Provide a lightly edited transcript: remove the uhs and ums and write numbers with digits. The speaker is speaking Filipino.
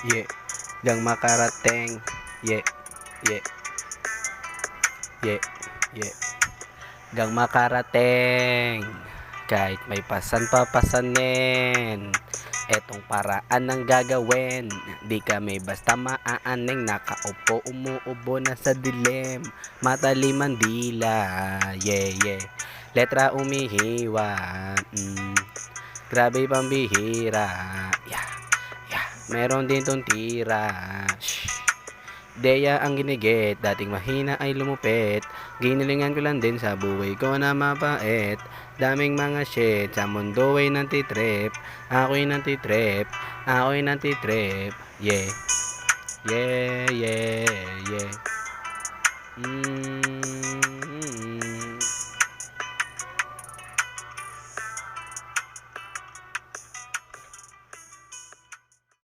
Yeah, gang makarating. Yeah, yeah, yeah, yeah. Gang makarating. Kahit may pasan papasanin. Etong paraan ang gagawin. Di kami basta maaaning. Nakaupo umuubo na sa dilim. Matalim ang dila. Yeah, yeah. Letra umihiwa. Grabe pambihira. Yeah, yeah. Meron din tong tira. Shh. Deya ang ginigit, dating mahina ay lumupit. Ginilingan ko lang din sa buhay ko na mapait. Daming mga shit, sa mundo ay nantitrip. Ako'y nantitrip, ako'y nantitrip. Yeah, yeah, yeah, yeah.